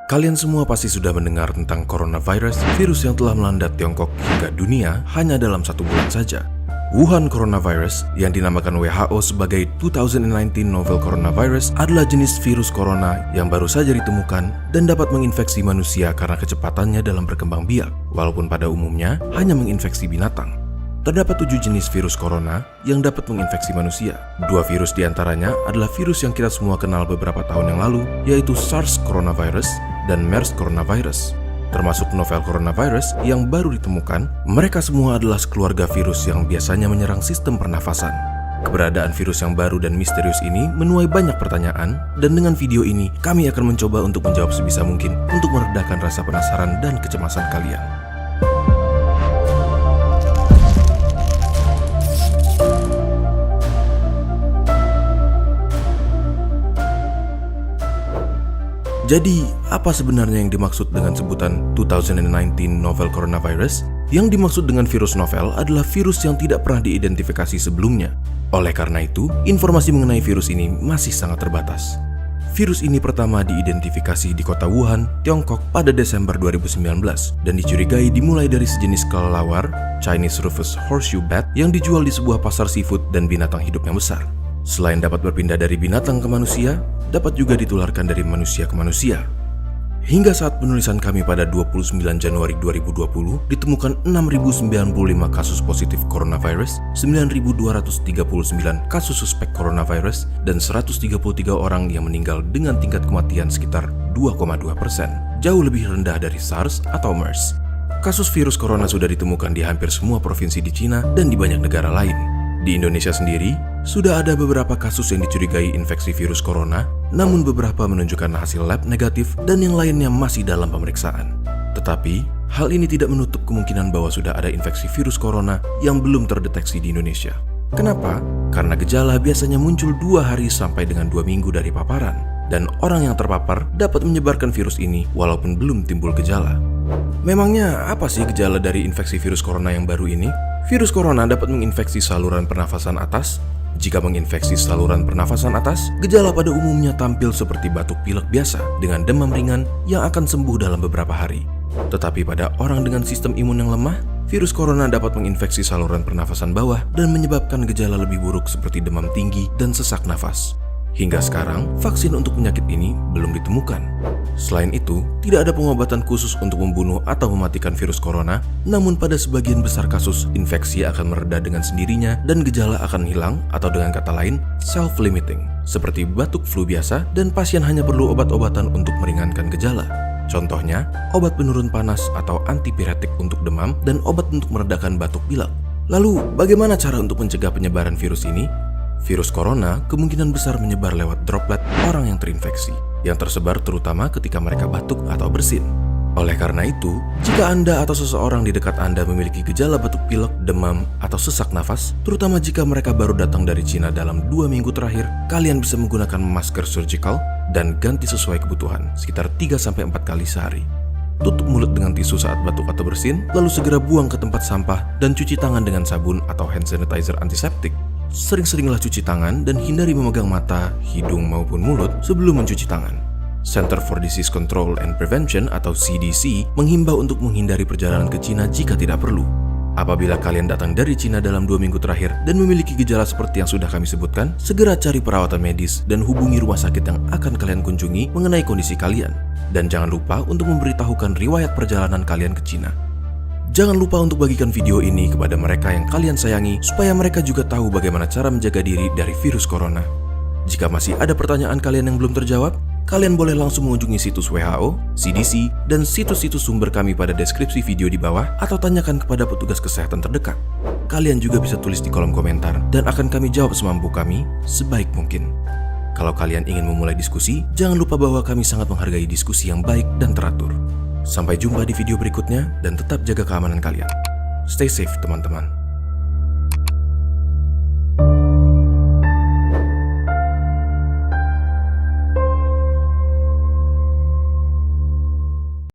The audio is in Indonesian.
Kalian semua pasti sudah mendengar tentang coronavirus, virus yang telah melanda Tiongkok hingga dunia hanya dalam 1 bulan saja. Wuhan coronavirus, yang dinamakan WHO sebagai 2019 novel coronavirus, adalah jenis virus corona yang baru saja ditemukan dan dapat menginfeksi manusia karena kecepatannya dalam berkembang biak, walaupun pada umumnya hanya menginfeksi binatang. Terdapat 7 jenis virus corona yang dapat menginfeksi manusia. 2 virus diantaranya adalah virus yang kita semua kenal beberapa tahun yang lalu, yaitu SARS coronavirus dan MERS coronavirus. Termasuk novel coronavirus yang baru ditemukan, mereka semua adalah sekeluarga virus yang biasanya menyerang sistem pernafasan. Keberadaan virus yang baru dan misterius ini menuai banyak pertanyaan, dan dengan video ini kami akan mencoba untuk menjawab sebisa mungkin untuk meredakan rasa penasaran dan kecemasan kalian. Jadi, apa sebenarnya yang dimaksud dengan sebutan 2019 novel coronavirus? Yang dimaksud dengan virus novel adalah virus yang tidak pernah diidentifikasi sebelumnya. Oleh karena itu, informasi mengenai virus ini masih sangat terbatas. Virus ini pertama diidentifikasi di kota Wuhan, Tiongkok pada Desember 2019 dan dicurigai dimulai dari sejenis kelelawar, Chinese Rufous Horseshoe Bat, yang dijual di sebuah pasar seafood dan binatang hidup yang besar. Selain dapat berpindah dari binatang ke manusia, dapat juga ditularkan dari manusia ke manusia. Hingga saat penulisan kami pada 29 Januari 2020, ditemukan 6.095 kasus positif coronavirus, 9.239 kasus suspek coronavirus, dan 133 orang yang meninggal dengan tingkat kematian sekitar 2,2%, jauh lebih rendah dari SARS atau MERS. Kasus virus corona sudah ditemukan di hampir semua provinsi di Cina dan di banyak negara lain. Di Indonesia sendiri, sudah ada beberapa kasus yang dicurigai infeksi virus corona, namun beberapa menunjukkan hasil lab negatif dan yang lainnya masih dalam pemeriksaan. Tetapi, hal ini tidak menutup kemungkinan bahwa sudah ada infeksi virus corona yang belum terdeteksi di Indonesia. Kenapa? Karena gejala biasanya muncul 2 hari sampai dengan 2 minggu dari paparan, dan orang yang terpapar dapat menyebarkan virus ini walaupun belum timbul gejala. Memangnya apa sih gejala dari infeksi virus corona yang baru ini? Virus corona dapat menginfeksi saluran pernafasan atas. Jika menginfeksi saluran pernafasan atas, gejala pada umumnya tampil seperti batuk pilek biasa dengan demam ringan yang akan sembuh dalam beberapa hari. Tetapi pada orang dengan sistem imun yang lemah, virus corona dapat menginfeksi saluran pernafasan bawah dan menyebabkan gejala lebih buruk seperti demam tinggi dan sesak nafas. Hingga sekarang, vaksin untuk penyakit ini belum ditemukan. Selain itu, tidak ada pengobatan khusus untuk membunuh atau mematikan virus corona, namun pada sebagian besar kasus, infeksi akan mereda dengan sendirinya dan gejala akan hilang, atau dengan kata lain, self-limiting, seperti batuk flu biasa, dan pasien hanya perlu obat-obatan untuk meringankan gejala. Contohnya, obat penurun panas atau antipiretik untuk demam dan obat untuk meredakan batuk pilek. Lalu, bagaimana cara untuk mencegah penyebaran virus ini? Virus corona kemungkinan besar menyebar lewat droplet orang yang terinfeksi, yang tersebar terutama ketika mereka batuk atau bersin. Oleh karena itu, jika Anda atau seseorang di dekat Anda memiliki gejala batuk pilek, demam, atau sesak nafas, terutama jika mereka baru datang dari Cina dalam 2 minggu terakhir, kalian bisa menggunakan masker surgical dan ganti sesuai kebutuhan, sekitar 3-4 kali sehari. Tutup mulut dengan tisu saat batuk atau bersin, lalu segera buang ke tempat sampah dan cuci tangan dengan sabun atau hand sanitizer antiseptik. Sering-seringlah cuci tangan dan hindari memegang mata, hidung maupun mulut sebelum mencuci tangan. Center for Disease Control and Prevention atau CDC menghimbau untuk menghindari perjalanan ke Cina jika tidak perlu. Apabila kalian datang dari Cina dalam 2 minggu terakhir dan memiliki gejala seperti yang sudah kami sebutkan, segera cari perawatan medis dan hubungi rumah sakit yang akan kalian kunjungi mengenai kondisi kalian. Dan jangan lupa untuk memberitahukan riwayat perjalanan kalian ke Cina. Jangan lupa untuk bagikan video ini kepada mereka yang kalian sayangi supaya mereka juga tahu bagaimana cara menjaga diri dari virus corona. Jika masih ada pertanyaan kalian yang belum terjawab, kalian boleh langsung mengunjungi situs WHO, CDC, dan situs-situs sumber kami pada deskripsi video di bawah atau tanyakan kepada petugas kesehatan terdekat. Kalian juga bisa tulis di kolom komentar dan akan kami jawab semampu kami sebaik mungkin. Kalau kalian ingin memulai diskusi, jangan lupa bahwa kami sangat menghargai diskusi yang baik dan teratur. Sampai jumpa di video berikutnya dan tetap jaga keamanan kalian. Stay safe teman-teman.